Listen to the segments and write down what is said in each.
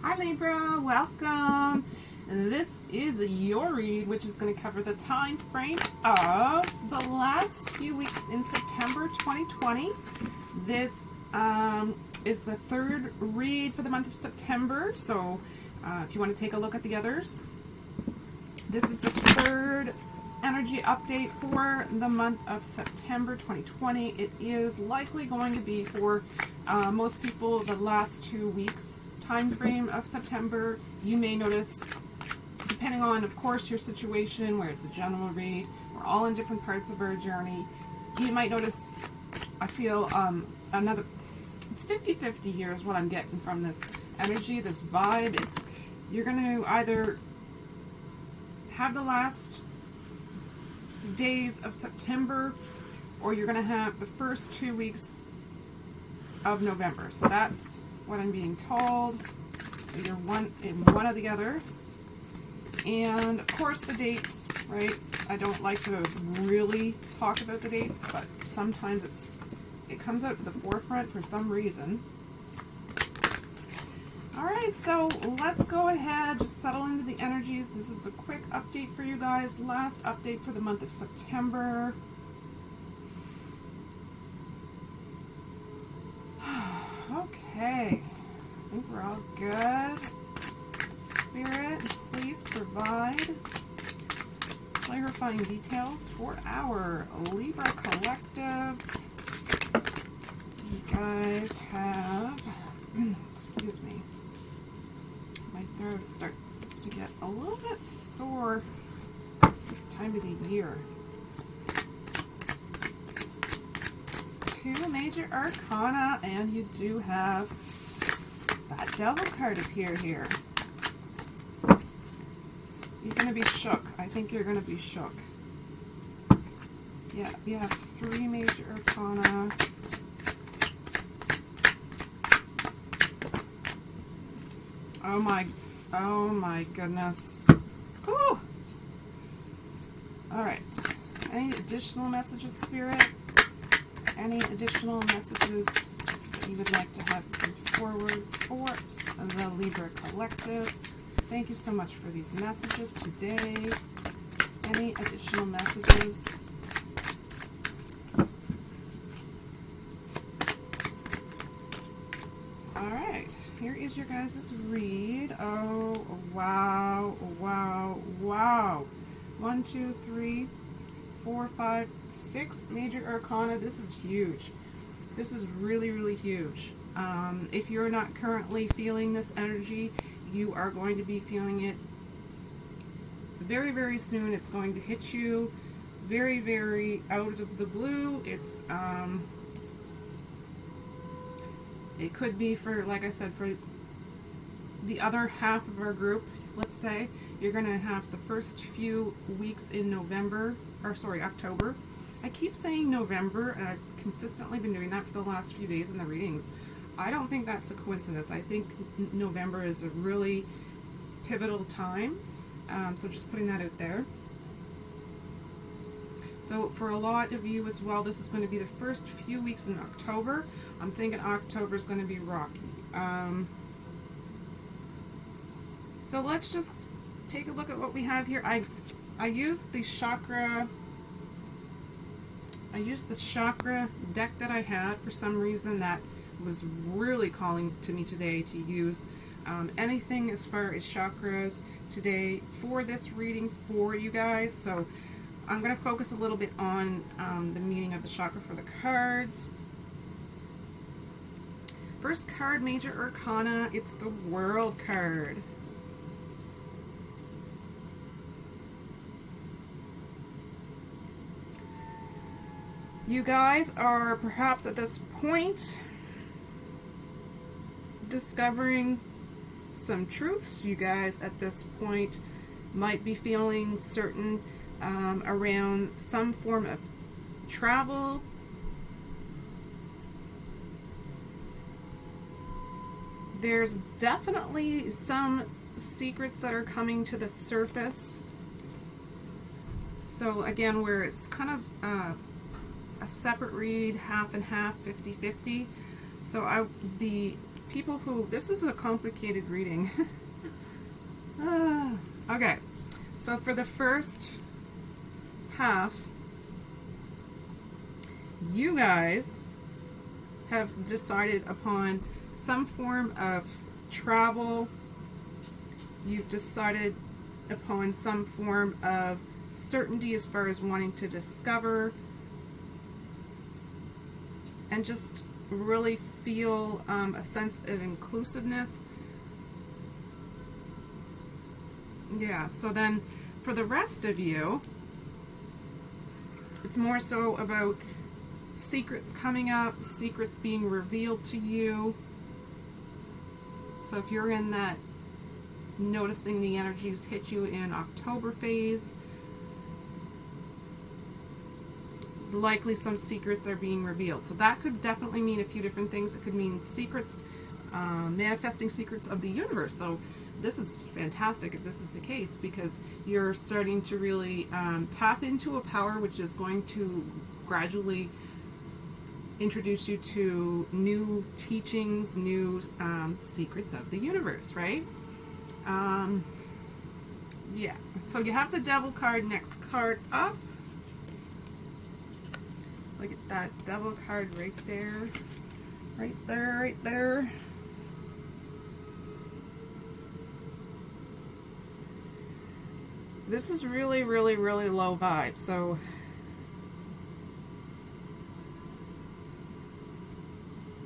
Hi Libra, welcome. And this is your read, which is going to cover the time frame of the last few weeks in September 2020. This is the third read for the month of September, so if you want to take a look at the others, this is the third energy update for the month of September 2020. It is likely going to be for most people the last 2 weeks time frame of September. You may notice, depending on, of course, your situation, where it's a general read, we're all in different parts of our journey. You might notice, I feel, it's 50-50 here is what I'm getting from this energy, this vibe. It's, you're going to either have the last days of September, or you're going to have the first 2 weeks of November. So that's what I'm being told. So you're one or the other. And of course the dates, right? I don't like to really talk about the dates, but sometimes it comes out to the forefront for some reason. Alright, so let's go ahead, just settle into the energies. This is a quick update for you guys. Last update for the month of September. Okay, I think we're all good. Spirit, please provide clarifying details for our Libra collective. You guys have, excuse me, my throat starts to get a little bit sore this time of the year. 2 major arcana, and you do have that devil card appear here. You're going to be shook. I think you're going to be shook. Yeah, you have 3 major arcana. Oh my goodness. Whew. All right. Any additional messages, Spirit? Any additional messages that you would like to have forward for the Libra collective? Thank you so much for these messages today. Any additional messages? Alright, here is your guys' read. Oh, wow, wow, wow. 1, 2, 3, 4, 5, 6 major arcana. This is huge. This is really, really huge. If you're not currently feeling this energy, you are going to be feeling it very, very soon. It's going to hit you very, very out of the blue. It's it could be for, like I said, for the other half of our group. Let's say you're going to have the first few weeks in November, or sorry, October. I keep saying November, and I've consistently been doing that for the last few days in the readings. I don't think that's a coincidence. I think November is a really pivotal time. So just putting that out there. So for a lot of you as well, this is going to be the first few weeks in October. I'm thinking October is going to be rocky. So let's just take a look at what we have here. I used the chakra deck that I had. For some reason that was really calling to me today to use anything as far as chakras today for this reading for you guys. So I'm going to focus a little bit on the meaning of the chakra for the cards. First card, Major Arcana, it's the World card. You guys are perhaps at this point discovering some truths. You guys at this point might be feeling certain around some form of travel. There's definitely some secrets that are coming to the surface. So again, where it's kind of a separate read, half and half, 50-50. So the people who, this is a complicated reading. Okay, so for the first half, you guys have decided upon some form of travel. You've decided upon some form of certainty as far as wanting to discover and just really feel a sense of inclusiveness. Yeah, so then for the rest of you, it's more so about secrets coming up, secrets being revealed to you. So if you're in that noticing the energies hit you in October phase, likely some secrets are being revealed. So that could definitely mean a few different things. It could mean secrets, manifesting secrets of the universe. So this is fantastic if this is the case, because you're starting to really tap into a power which is going to gradually introduce you to new teachings, new secrets of the universe, right? Yeah. So you have the Devil card, next card up. Look at that Devil card right there. Right there, right there. This is really, really, really low vibe. So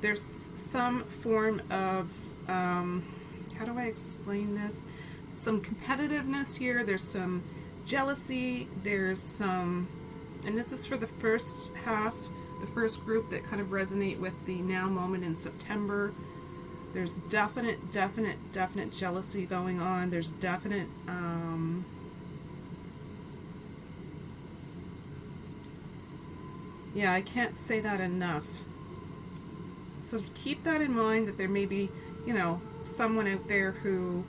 there's some form of, how do I explain this? Some competitiveness here. There's some jealousy. There's some, and this is for the first half, the first group that kind of resonate with the now moment in September. There's definite jealousy going on. There's definite, yeah, I can't say that enough. So keep that in mind, that there may be, you know, someone out there who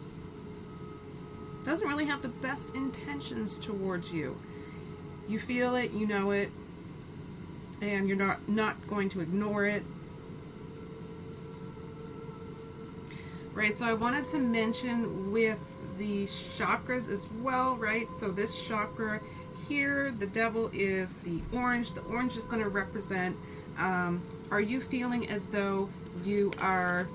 doesn't really have the best intentions towards you. You feel it, you know it, and you're not going to ignore it. Right, so I wanted to mention with the chakras as well, right? So this chakra here, the Devil is the orange. The orange is going to represent, are you feeling as though you are,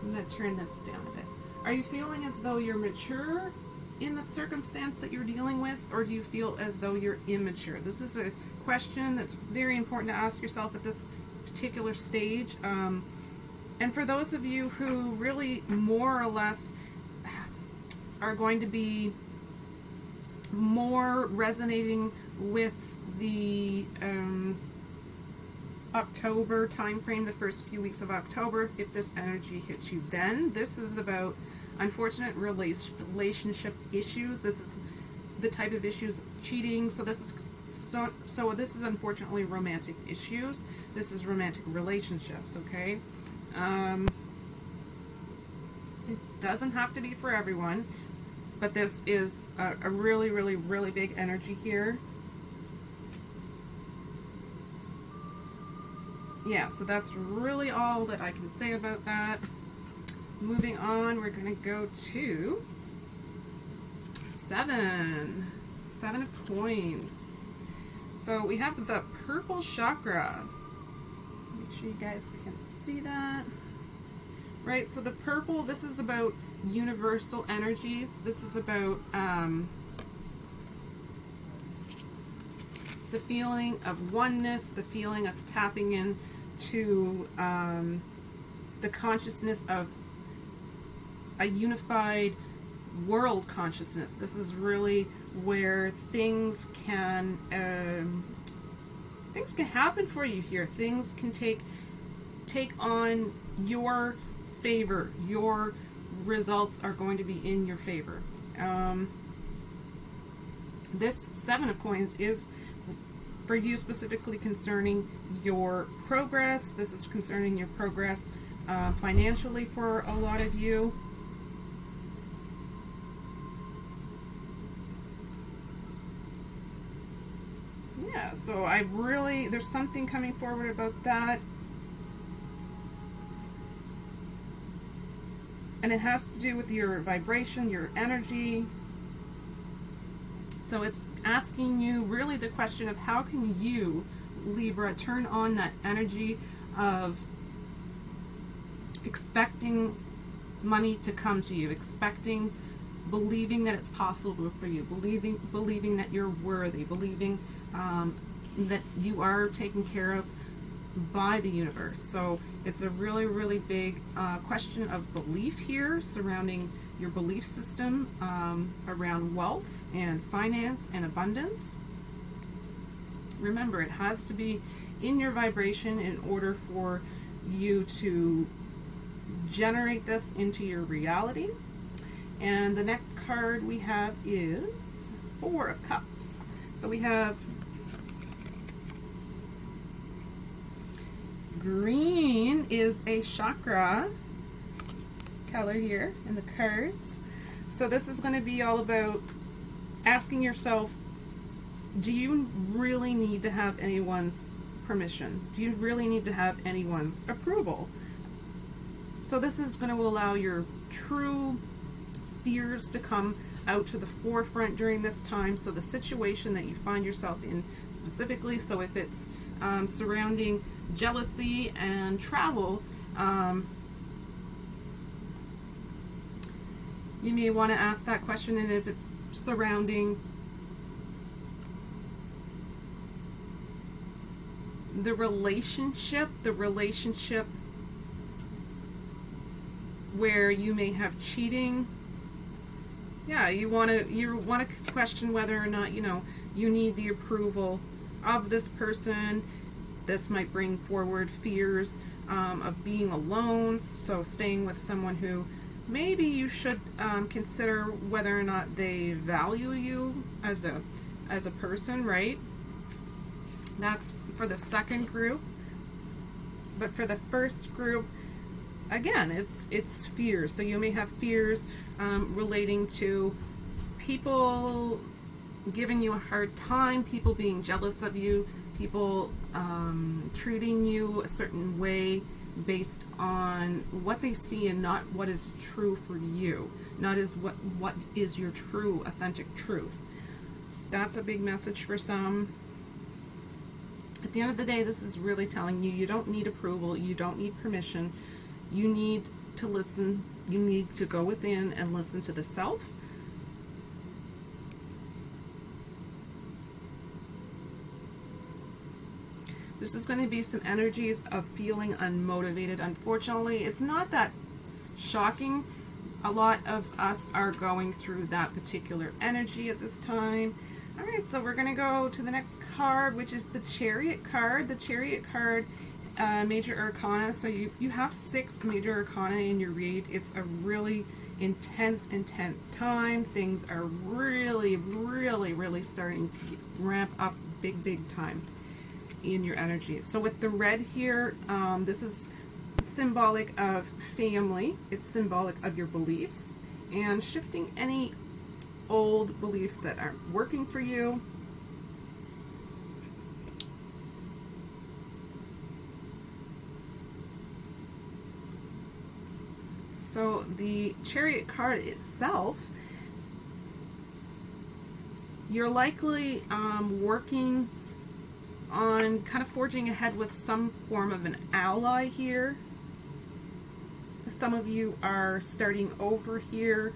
I'm going to turn this down a bit. Are you feeling as though you're mature in the circumstance that you're dealing with, or do you feel as though you're immature? This is a question that's very important to ask yourself at this particular stage. And for those of you who really more or less are going to be more resonating with the October time frame, the first few weeks of October, if this energy hits you then, this is about unfortunate relationship issues. This is the type of issues, cheating. So this is this is unfortunately romantic issues. This is romantic relationships, okay? It doesn't have to be for everyone, but this is a really, really, really big energy here. Yeah, so that's really all that I can say about that. Moving on, we're going to go to 7 of coins. So we have the purple chakra. Make sure you guys can see that. Right, so the purple, this is about universal energies. This is about the feeling of oneness, the feeling of tapping in to the consciousness of a unified world consciousness. This is really where things can happen for you here. Things can take on your favor. Your results are going to be in your favor. This 7 of coins is for you specifically concerning your progress. This is concerning your progress financially for a lot of you. Yeah, so there's something coming forward about that. And it has to do with your vibration, your energy. So it's asking you really the question of how can you, Libra, turn on that energy of expecting money to come to you, believing that it's possible for you, believing that you're worthy, believing that you are taken care of by the universe. So it's a really, really big question of belief here surrounding your belief system around wealth and finance and abundance. Remember, it has to be in your vibration in order for you to generate this into your reality. And the next card we have is Four of Cups. So we have green is a chakra color here in the cards. So this is going to be all about asking yourself, do you really need to have anyone's permission? Do you really need to have anyone's approval? So this is going to allow your true fears to come out to the forefront during this time. So the situation that you find yourself in specifically, so if it's surrounding jealousy and travel, you may want to ask that question. And if it's surrounding the relationship where you may have cheating, you want to question whether or not you need the approval of this person. This might bring forward fears of being alone, so staying with someone who maybe you should consider whether or not they value you as a person, right? That's for the second group. But for the first group, again, it's fears. So you may have fears relating to people giving you a hard time, people being jealous of you, people treating you a certain way based on what they see and not what is true for you, not as what is your true, authentic truth. That's a big message for some. At the end of the day, this is really telling you you don't need approval, you don't need permission. You need to listen. You need to go within and listen to the self. This is going to be some energies of feeling unmotivated. Unfortunately, it's not that shocking. A lot of us are going through that particular energy at this time. All right, so we're going to go to the next card, which is the Chariot card. The Chariot card, major arcana. So you have 6 major arcana in your read. It's a really intense time. Things are really starting to ramp up big time in your energy. So with the red here, this is symbolic of family. It's symbolic of your beliefs and shifting any old beliefs that aren't working for you. So the Chariot card itself, you're likely working on kind of forging ahead with some form of an ally here. Some of you are starting over here.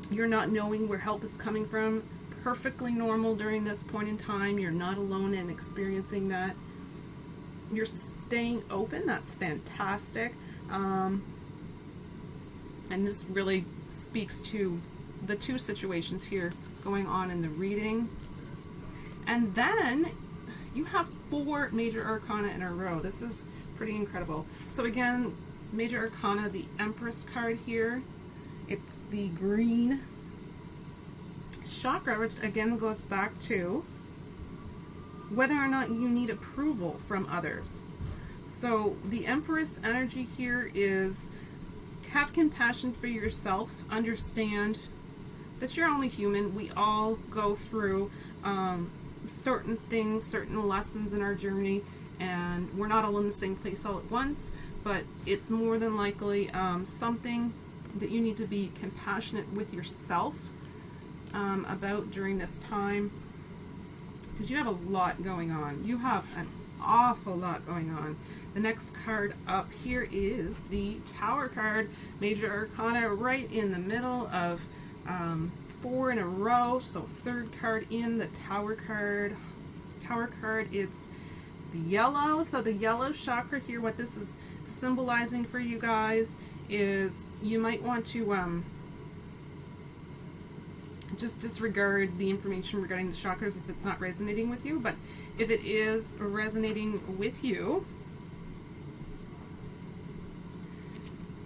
You're not knowing where help is coming from. Perfectly normal during this point in time. You're not alone in experiencing that. You're staying open. That's fantastic. And this really speaks to the 2 situations here going on in the reading. And then you have 4 major arcana in a row. This is pretty incredible. So again, major arcana, the Empress card here. It's the green chakra, which again goes back to whether or not you need approval from others. So the Empress energy here is have compassion for yourself. Understand that you're only human. We all go through certain things, certain lessons in our journey, and we're not all in the same place all at once. but it's more than likely something that you need to be compassionate with yourself about during this time, because you have a lot going on. You have an awful lot going on. The next card up here is the Tower card, Major Arcana, right in the middle of 4 in a row. So third card in, the Tower card. Tower card, it's the yellow. So the yellow chakra here, what this is symbolizing for you guys is you might want to just disregard the information regarding the chakras if it's not resonating with you. But if it is resonating with you,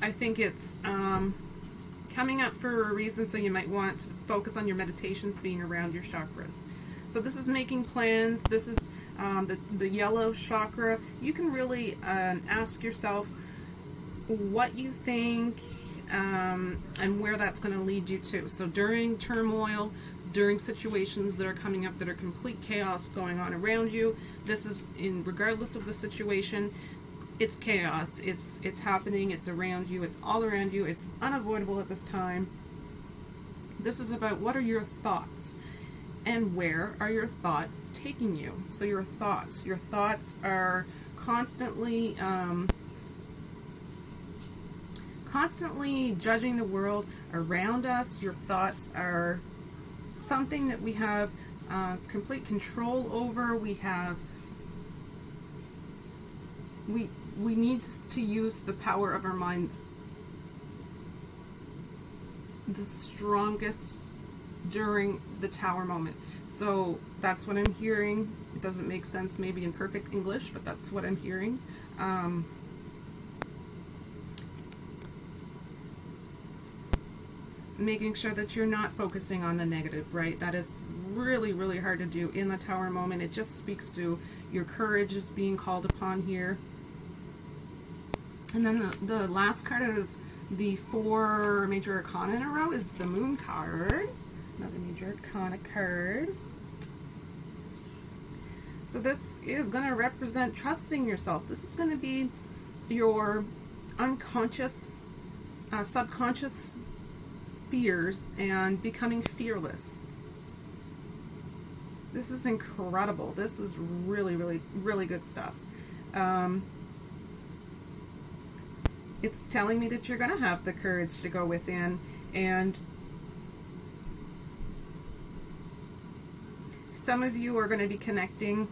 I think it's coming up for a reason, so you might want to focus on your meditations being around your chakras. So this is making plans. This is the yellow chakra. You can really ask yourself what you think and where that's going to lead you to. So during turmoil, during situations that are coming up that are complete chaos going on around you, this is regardless of the situation, it's chaos. It's happening. It's around you. It's all around you. It's unavoidable at this time. This is about what are your thoughts and where are your thoughts taking you. So your thoughts are constantly judging the world around us. Your thoughts are something that we have complete control over. We need to use the power of our mind the strongest during the Tower moment. So that's what I'm hearing. It doesn't make sense maybe in perfect English, but that's what I'm hearing. Making sure that you're not focusing on the negative, right? That is really, really hard to do in the Tower moment. It just speaks to your courage is being called upon here. And then the last card out of the 4 Major Arcana in a row is the Moon card. Another Major Arcana card. So this is going to represent trusting yourself. This is going to be your unconscious, subconscious fears and becoming fearless. This is incredible. This is really, really, really good stuff. It's telling me that you're going to have the courage to go within, and some of you are going to be connecting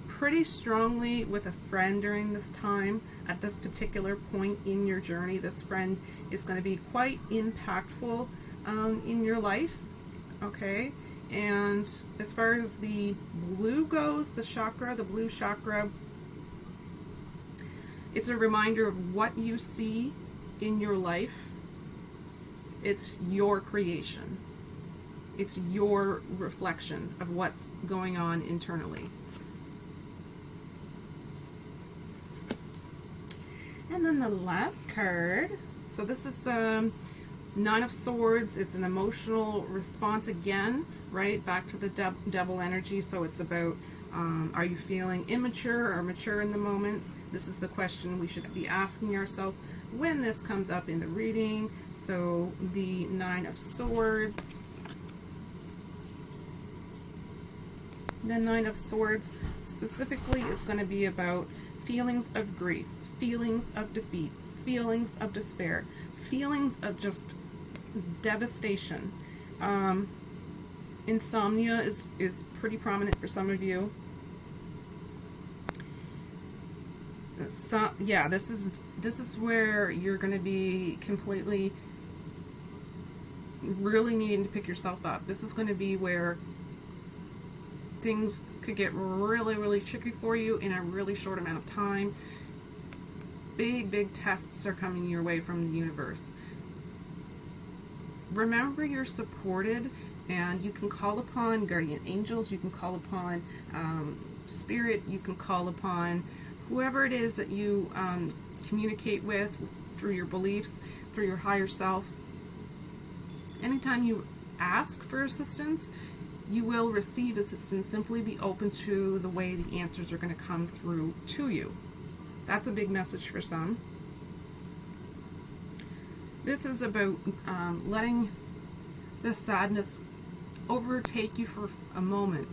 pretty strongly with a friend during this time. At this particular point in your journey, this friend is going to be quite impactful in your life. Okay, and as far as the blue goes, the blue chakra, it's a reminder of what you see in your life. It's your creation. It's your reflection of what's going on internally. And then the last card, so this is 9 of Swords. It's an emotional response again, right? Back to the devil energy. So it's about, are you feeling immature or mature in the moment? This is the question we should be asking ourselves when this comes up in the reading. So the 9 of Swords. The 9 of Swords specifically is going to be about feelings of grief, feelings of defeat, feelings of despair, feelings of just devastation. Insomnia is pretty prominent for some of you. So yeah, this is where you're going to be completely really needing to pick yourself up. This is going to be where things could get really, really tricky for you in a really short amount of time. Big tests are coming your way from the universe. Remember, you're supported, and you can call upon guardian angels, you can call upon spirit, you can call upon whoever it is that you communicate with through your beliefs, through your higher self. Anytime you ask for assistance, you will receive assistance. Simply be open to the way the answers are going to come through to you. That's a big message for some. This is about letting the sadness overtake you for a moment,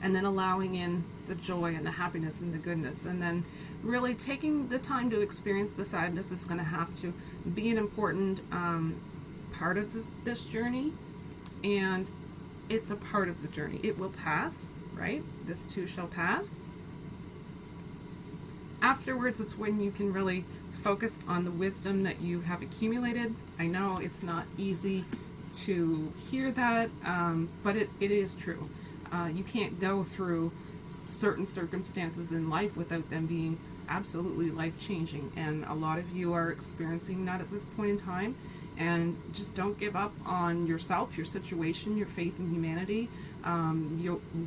and then allowing in the joy and the happiness and the goodness, and then really taking the time to experience the sadness is going to have to be an important part of this journey, and it's a part of the journey. It will pass, right? This too shall pass. Afterwards, it's when you can really focus on the wisdom that you have accumulated. I know it's not easy to hear that, but it is true. You can't go through certain circumstances in life without them being absolutely life-changing, and a lot of you are experiencing that at this point in time. And just don't give up on yourself, your situation, your faith in humanity,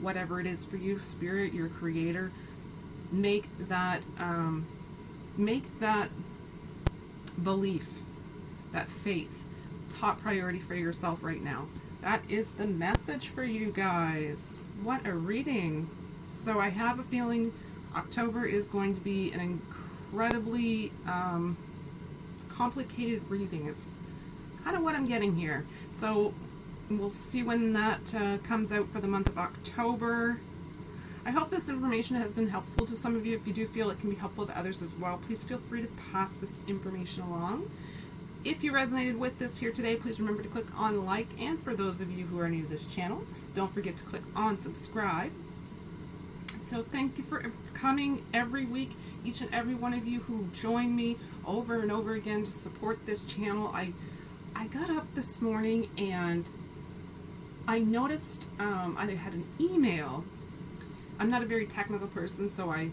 whatever it is for you, spirit, your creator. Make that belief, that faith, top priority for yourself right now. That is the message for you guys. What a reading. So I have a feeling October is going to be an incredibly complicated reading. It's kind of what I'm getting here. So we'll see when that comes out for the month of October. I hope this information has been helpful to some of you. If you do feel it can be helpful to others as well, please feel free to pass this information along. If you resonated with this here today, please remember to click on like, and for those of you who are new to this channel, don't forget to click on subscribe. So thank you for coming every week, each and every one of you who join me over and over again to support this channel. I got up this morning and I noticed I had an email. I'm not a very technical person, so I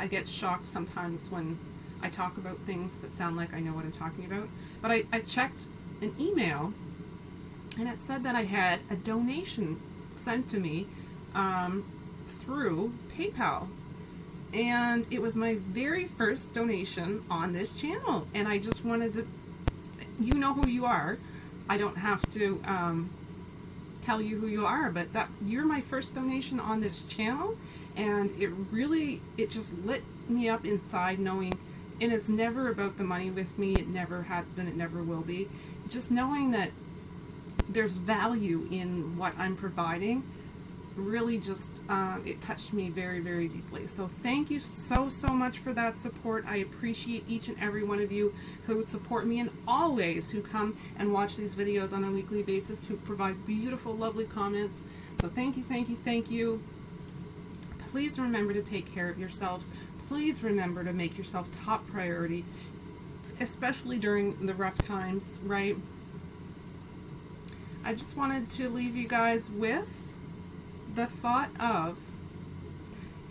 get shocked sometimes when I talk about things that sound like I know what I'm talking about. But I checked an email, and it said that I had a donation sent to me through PayPal. And it was my very first donation on this channel. And I just wanted to, you know who you are. I don't have to tell you who you are, but that you're my first donation on this channel, and it just lit me up inside knowing, and it's never about the money with me. It never has been, it never will be. Just knowing that there's value in what I'm providing really just it touched me very, very deeply. So thank you so much for that support. I appreciate each and every one of you who support me, and always who come and watch these videos on a weekly basis, who provide beautiful, lovely comments. So thank you. Please remember to take care of yourselves. Please remember to make yourself top priority, especially during the rough times, right? I just wanted to leave you guys with the thought of,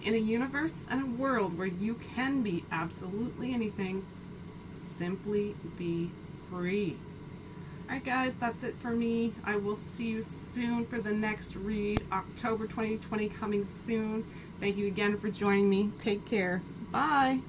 in a universe and a world where you can be absolutely anything, simply be free. Alright guys, that's it for me. I will see you soon for the next read. October 2020 coming soon. Thank you again for joining me. Take care. Bye.